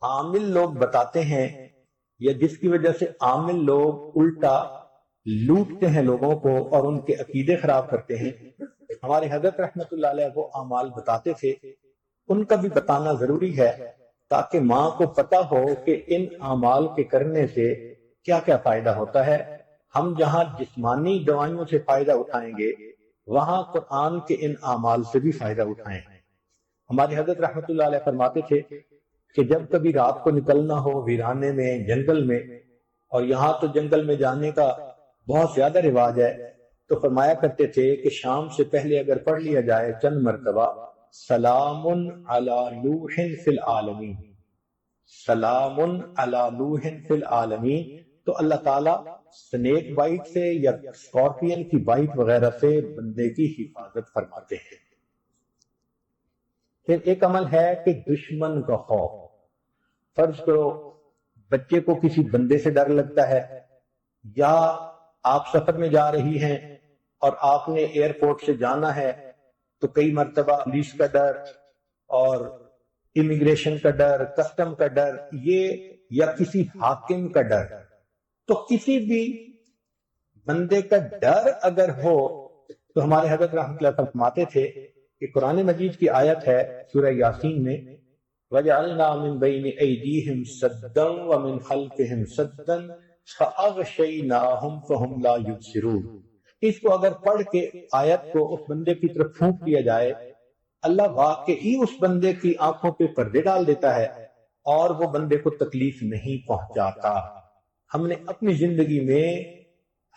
عامل لوگ بتاتے ہیں یا جس کی وجہ سے عامل لوگ الٹا لوٹتے ہیں لوگوں کو اور ان کے عقیدے خراب کرتے ہیں، ہمارے حضرت رحمت اللہ علیہ وہ اعمال بتاتے تھے، ان کا بھی بتانا ضروری ہے تاکہ ماں کو پتا ہو کہ ان اعمال کے کرنے سے کیا کیا فائدہ ہوتا ہے۔ ہم جہاں جسمانی دوائیوں سے فائدہ اٹھائیں گے وہاں قرآن کے ان اعمال سے بھی فائدہ اٹھائیں۔ ہمارے حضرت رحمت اللہ علیہ فرماتے تھے کہ جب کبھی رات کو نکلنا ہو ویرانے میں، جنگل میں، اور یہاں تو جنگل میں جانے کا بہت زیادہ رواج ہے، تو فرمایا کرتے تھے کہ شام سے پہلے اگر پڑھ لیا جائے چند مرتبہ سلام علی نوح فی العالمین، سلام علی نوح فی العالمین، تو اللہ تعالیٰ سنیک بائٹ سے یا اسکارپین کی بائٹ وغیرہ سے بندے کی حفاظت فرماتے ہیں۔ پھر ایک عمل ہے کہ دشمن کا خوف، فرض کرو بچے کو کسی بندے سے ڈر لگتا ہے، یا آپ سفر میں جا رہی ہیں اور آپ نے ایئرپورٹ سے جانا ہے تو کئی مرتبہ پولیس کا ڈر اور امیگریشن کا ڈر، کسٹم کا ڈر، یہ یا کسی حاکم کا ڈر، تو کسی بھی بندے کا ڈر اگر ہو تو ہمارے حضرت رحمۃ اللہ فرماتے تھے کہ قرآن مجید کی آیت ہے سورہ یاسین میں وَجَعَلْنَا مِن بَيْنِ أَيْدِيهِمْ سَدًّا وَمِنْ خَلْفِهِمْ سَدًّا فَأَغْشَيْنَاهُمْ فَهُمْ لَا يُبْصِرُونَ۔ اس کو اگر پڑھ کے آیت کو اس بندے کی طرف پھونک دیا جائے، اللہ واقعی اس بندے کی آنکھوں پہ پردے ڈال دیتا ہے اور وہ بندے کو تکلیف نہیں پہنچاتا۔ ہم نے اپنی زندگی میں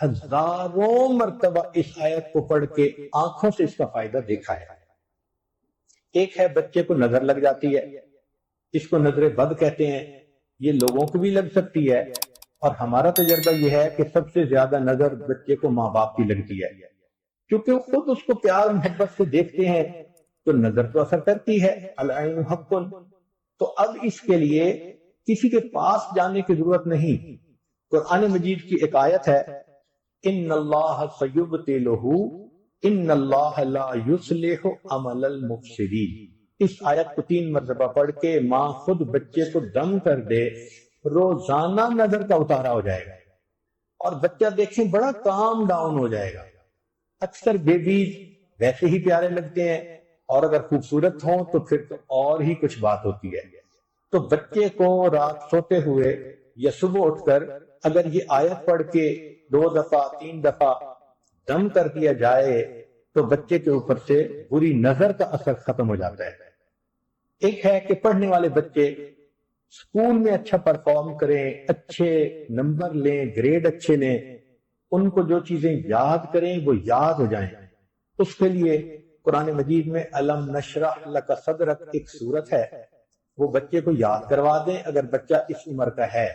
ہزاروں مرتبہ اس آیت کو پڑھ کے آنکھوں سے اس کا فائدہ دیکھا ہے۔ ایک ہے بچے کو نظر لگ جاتی ہے، اس کو نظر بد کہتے ہیں، یہ لوگوں کو بھی لگ سکتی ہے، اور ہمارا تجربہ یہ ہے کہ سب سے زیادہ نظر بچے کو ماں باپ کی لگتی ہے، کیونکہ وہ خود اس کو پیار محبت سے دیکھتے ہیں تو نظر تو اثر کرتی ہے، العین حق۔ تو اب اس کے لیے کسی کے پاس جانے کی ضرورت نہیں، قرآن مجید کی ایک آیت ہے ان اللہ سیبطلہ ان اللہ لا یصلح عمل المفسدین۔ اس آیت کو 3 مرتبہ پڑھ کے ماں خود بچے کو دم کر دے، روزانہ نظر کا اتارا ہو جائے گا اور بچہ دیکھیں بڑا کام ڈاؤن ہو جائے گا۔ اکثر بیبیز ویسے ہی پیارے لگتے ہیں اور اگر خوبصورت ہوں تو پھر تو اور ہی کچھ بات ہوتی ہے۔ تو بچے کو رات سوتے ہوئے یا صبح اٹھ کر اگر یہ آیت پڑھ کے 2 دفعہ 3 دفعہ دم کر دیا جائے تو بچے کے اوپر سے بری نظر کا اثر ختم ہو جاتا ہے۔ ایک ہے کہ پڑھنے والے بچے اسکول میں اچھا پرفارم کریں، اچھے نمبر لیں، گریڈ اچھے لیں، ان کو جو چیزیں یاد کریں وہ یاد ہو جائیں۔ اس کے لیے قرآن مجید میں الم نشرح لک صدرک ایک سورت ہے، وہ بچے کو یاد کروا دیں اگر بچہ اس عمر کا ہے،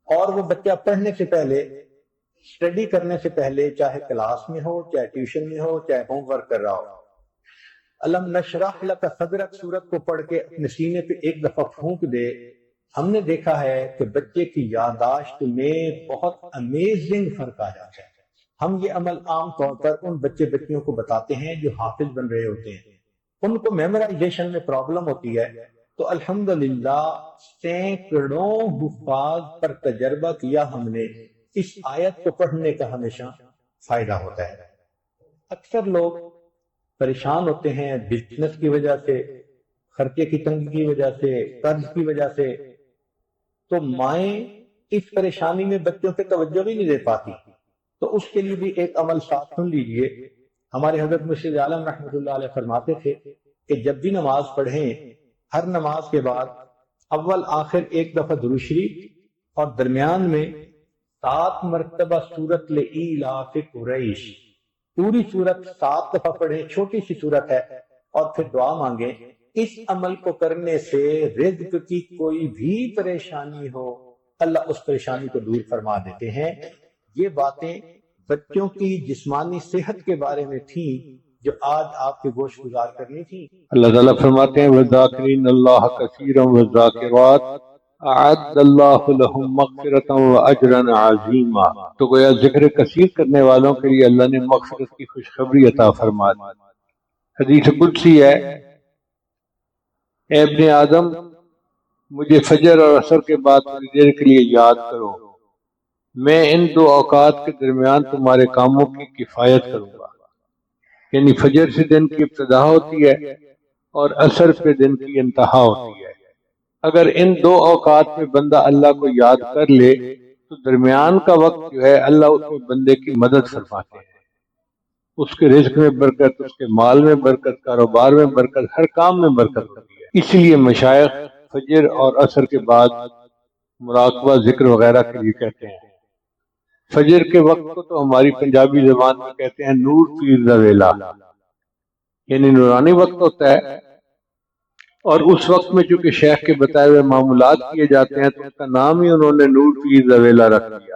اور وہ بچہ پڑھنے سے پہلے، اسٹڈی کرنے سے پہلے، چاہے کلاس میں ہو، چاہے ٹیوشن میں ہو، چاہے ہوم ورک کر رہا ہو، الم نشرح لک صدرک سورت کو پڑھ کے اپنے سینے پہ ایک دفعہ پھونک دے۔ ہم نے دیکھا ہے کہ بچے کی یادداشت میں بہت امیزنگ فرق آ جاتا ہے۔ ہم یہ عمل عام طور پر ان بچیوں کو بتاتے ہیں جو حافظ بن رہے ہوتے ہیں، ان کو میمورائزیشن میں پرابلم ہوتی ہے، تو الحمدللہ سینکڑوں حفاظ پر تجربہ کیا ہم نے، اس آیت کو پڑھنے کا ہمیشہ فائدہ ہوتا ہے۔ اکثر لوگ پریشان ہوتے ہیں بزنس کی وجہ سے، خرچے کی تنگی کی وجہ سے، قرض کی وجہ سے، تو مائیں اس پریشانی میں بچوں پہ توجہ بھی نہیں دے پاتی، تو اس کے لیے بھی ایک عمل ساتھ سن لیجئے۔ ہمارے حضرت مرشد عالم رحمۃ اللہ علیہ فرماتے تھے کہ جب بھی نماز پڑھیں، ہر نماز کے بعد اول آخر ایک دفعہ درود شریف اور درمیان میں 7 مرتبہ سورت لإیلاف قریش، پوری سورت 7 دفعہ پڑھیں، چھوٹی سی سورت ہے، اور پھر دعا مانگیں۔ اس عمل کو کرنے سے رزق کی کوئی بھی پریشانی ہو اللہ اس پریشانی کو دور فرما دیتے ہیں۔ یہ باتیں بچوں کی جسمانی صحت کے بارے میں تھیں جو آج آپ کے گوش گزار کرنی تھی۔ اللہ تعالیٰ فرماتے ہیں وَذَاكِرِينَ اللَّهَ كَثِيرًا وَالذَّاكِرَاتِ أَعَدَّ اللَّهُ لَهُم مَغْفِرَةً وَأَجْرًا عَظِيمًا۔ تو گویا ذکر کثیر کرنے والوں کے لیے اللہ نے مغفرت کی خوشخبری عطا فرما دی۔ حدیث قدسی ہے، اے ابن آدم، مجھے فجر اور عصر کے بعد تھوڑی دیر کے لیے یاد کرو، میں ان دو اوقات کے درمیان تمہارے کاموں کی کفایت کروں گا۔ یعنی فجر سے دن کی ابتدا ہوتی ہے اور عصر پہ دن کی انتہا ہوتی ہے۔ اگر ان دو اوقات میں بندہ اللہ کو یاد کر لے تو درمیان کا وقت جو ہے اللہ اس میں بندے کی مدد فرماتے ہیں، اس کے رزق میں برکت، اس کے مال میں برکت، کاروبار میں برکت، ہر کام میں برکت ہوتی ہے۔ اس لیے مشائخ فجر اور عصر کے بعد مراقبہ ذکر وغیرہ کے لیے کہتے ہیں۔ فجر کے وقت کو تو ہماری پنجابی زبان میں کہتے ہیں نور پیر دا ویلا، یعنی نورانی وقت ہوتا ہے، اور اس وقت میں چونکہ شیخ کے بتائے ہوئے معمولات کیے جاتے ہیں تو اس کا نام ہی انہوں نے نور پیر دا ویلا رکھ دیا۔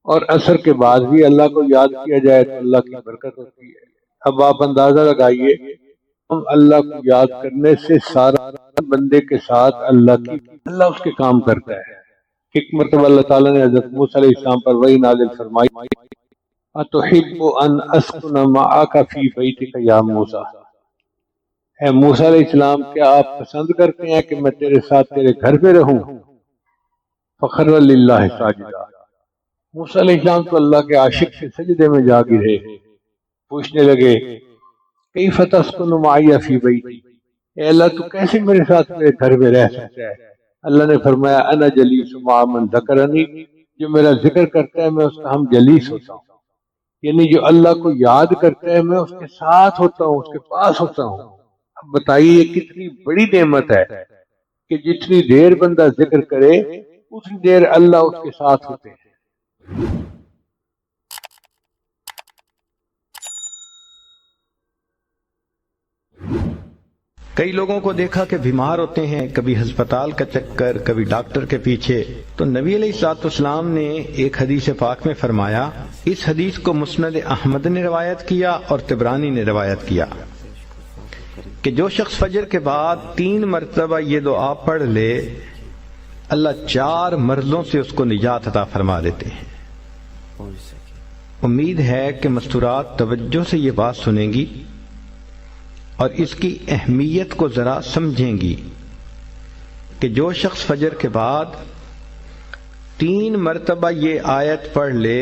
اور عصر کے بعد بھی اللہ کو یاد کیا جائے تو اللہ کی برکت ہوتی ہے۔ اب آپ اندازہ لگائیے، ہم اللہ کو یاد کرنے سے سارا بندے کے ساتھ اللہ اس کے کام کرتا ہے۔ ایک مرتبہ اللہ تعالیٰ نے حضرت موسیٰ علیہ السلام پر وحی نازل فرمائی، اَتُحِبُّ أَنْ أَسْكُنَ مَعَكَ فِي بَيْتِكَ يَا موسیٰ، اے موسیٰ علیہ السلام کیا آپ پسند کرتے ہیں کہ میں تیرے ساتھ تیرے گھر پہ رہوں؟ فَخَرَّ لِلَّهِ سَاجِدًا، موسیٰ علیہ السلام تو اللہ کے عاشق سے سجدے میں جا گرے، پوچھنے لگے کیف تسکن معی فی بیتی، اے اللہ تو کیسے میرے ساتھ میرے گھر میں رہ سکتا ہے؟ اللہ نے فرمایا انا جلیس مع من ذکرنی، جو میرا ذکر کرتا ہے میں اس کا ہم جلیس ہوتا ہوں، یعنی جو اللہ کو یاد کرتا ہے میں اس کے ساتھ ہوتا ہوں، اس کے پاس ہوتا ہوں۔ اب بتائیے یہ کتنی بڑی نعمت ہے کہ جتنی دیر بندہ ذکر کرے اتنی دیر اللہ اس کے ساتھ ہوتے ہیں۔ کئی لوگوں کو دیکھا کہ بیمار ہوتے ہیں، کبھی ہسپتال کا چکر، کبھی ڈاکٹر کے پیچھے، تو نبی علیہ الصلوۃ والسلام نے ایک حدیث پاک میں فرمایا، اس حدیث کو مسند احمد نے روایت کیا اور طبرانی نے روایت کیا، کہ جو شخص فجر کے بعد 3 مرتبہ یہ دعا پڑھ لے اللہ 4 مرضوں سے اس کو نجات عطا فرما دیتے ہیں۔ امید ہے کہ مستورات توجہ سے یہ بات سنیں گی اور اس کی اہمیت کو ذرا سمجھیں گی کہ جو شخص فجر کے بعد 3 مرتبہ یہ آیت پڑھ لے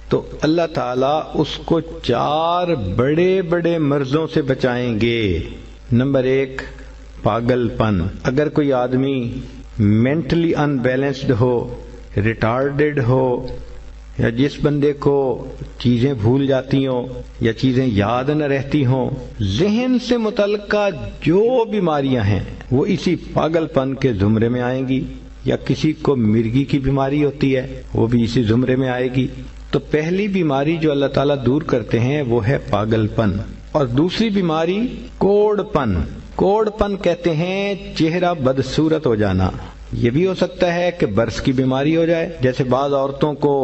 تو اللہ تعالیٰ اس کو 4 بڑے بڑے مرضوں سے بچائیں گے۔ نمبر 1، پاگل پن۔ اگر کوئی آدمی مینٹلی ان بیلنسڈ ہو، ریٹارڈڈ ہو، یا جس بندے کو چیزیں بھول جاتی ہوں یا چیزیں یاد نہ رہتی ہوں، ذہن سے متعلقہ جو بیماریاں ہیں وہ اسی پاگل پن کے زمرے میں آئیں گی، یا کسی کو مرگی کی بیماری ہوتی ہے وہ بھی اسی زمرے میں آئے گی۔ تو پہلی بیماری جو اللہ تعالیٰ دور کرتے ہیں وہ ہے پاگل پن، اور دوسری بیماری کوڑ پن۔ کوڑ پن کہتے ہیں چہرہ بدصورت ہو جانا۔ یہ بھی ہو سکتا ہے کہ برس کی بیماری ہو جائے، جیسے بعض عورتوں کو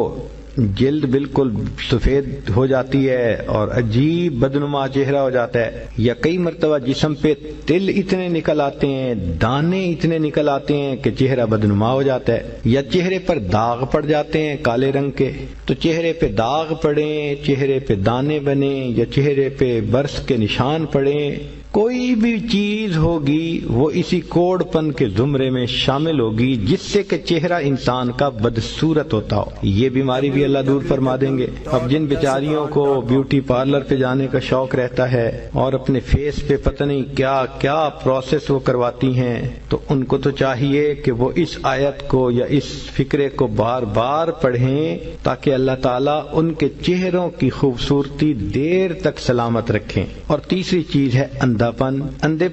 جلد بالکل سفید ہو جاتی ہے اور عجیب بدنما چہرہ ہو جاتا ہے، یا کئی مرتبہ جسم پہ تل اتنے نکل آتے ہیں، دانے اتنے نکل آتے ہیں کہ چہرہ بدنما ہو جاتا ہے، یا چہرے پر داغ پڑ جاتے ہیں کالے رنگ کے۔ تو چہرے پہ داغ پڑیں، چہرے پہ دانے بنیں، یا چہرے پہ برس کے نشان پڑیں، کوئی بھی چیز ہوگی وہ اسی کوڑ پن کے زمرے میں شامل ہوگی جس سے کہ چہرہ انسان کا بدصورت ہوتا ہو۔ یہ بیماری بھی اللہ دور فرما دیں گے۔ اب جن بیچاریوں کو بیوٹی پارلر پہ جانے کا شوق رہتا ہے اور اپنے فیس پہ پتہ نہیں کیا کیا پروسیس وہ کرواتی ہیں، تو ان کو تو چاہیے کہ وہ اس آیت کو یا اس فکرے کو بار بار پڑھیں تاکہ اللہ تعالیٰ ان کے چہروں کی خوبصورتی دیر تک سلامت رکھیں۔ اور تیسری چیز ہے اندھے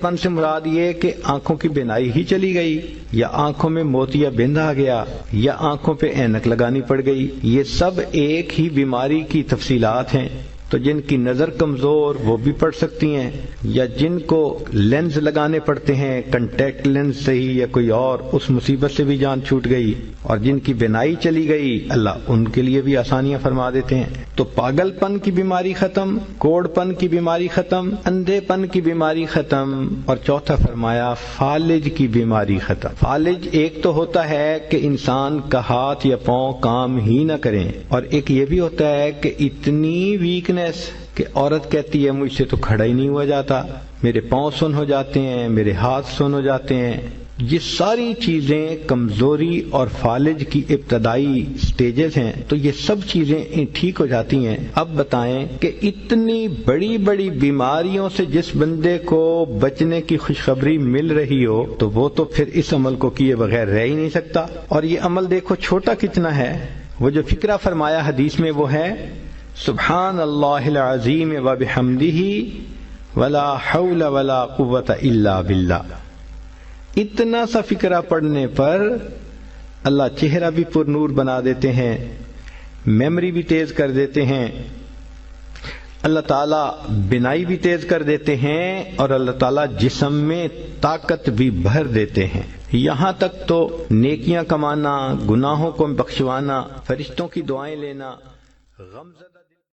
پن سے مراد یہ کہ آنکھوں کی بینائی ہی چلی گئی، یا آنکھوں میں موتیا بند آ گیا، یا آنکھوں پہ اینک لگانی پڑ گئی۔ یہ سب ایک ہی بیماری کی تفصیلات ہیں۔ تو جن کی نظر کمزور وہ بھی پڑھ سکتی ہیں، یا جن کو لینز لگانے پڑتے ہیں، کنٹیکٹ لینز صحیح یا کوئی اور، اس مصیبت سے بھی جان چھوٹ گئی۔ اور جن کی بینائی چلی گئی اللہ ان کے لیے بھی آسانیاں فرما دیتے ہیں۔ تو پاگل پن کی بیماری ختم، کوڑ پن کی بیماری ختم، اندھے پن کی بیماری ختم، اور چوتھا فرمایا فالج کی بیماری ختم۔ فالج ایک تو ہوتا ہے کہ انسان کا ہاتھ یا پاؤں کام ہی نہ کریں، اور ایک یہ بھی ہوتا ہے کہ اتنی ویکنیس کہ عورت کہتی ہے مجھ سے تو کھڑا ہی نہیں ہوا جاتا، میرے پاؤں سن ہو جاتے ہیں، میرے ہاتھ سن ہو جاتے ہیں۔ یہ ساری چیزیں کمزوری اور فالج کی ابتدائی سٹیجز ہیں، تو یہ سب چیزیں ٹھیک ہو جاتی ہیں۔ اب بتائیں کہ اتنی بڑی بڑی بیماریوں سے جس بندے کو بچنے کی خوشخبری مل رہی ہو تو وہ تو پھر اس عمل کو کیے بغیر رہ ہی نہیں سکتا۔ اور یہ عمل دیکھو چھوٹا کتنا ہے، وہ جو فکرہ فرمایا حدیث میں وہ ہے سبحان اللہ العظیم وبحمدہ ولا حول ولا قوت الا باللہ۔ اتنا سا فکرہ پڑھنے پر اللہ چہرہ بھی پر نور بنا دیتے ہیں، میموری بھی تیز کر دیتے ہیں، اللہ تعالیٰ بینائی بھی تیز کر دیتے ہیں، اور اللہ تعالیٰ جسم میں طاقت بھی بھر دیتے ہیں۔ یہاں تک تو نیکیاں کمانا، گناہوں کو بخشوانا، فرشتوں کی دعائیں لینا، غم زدہ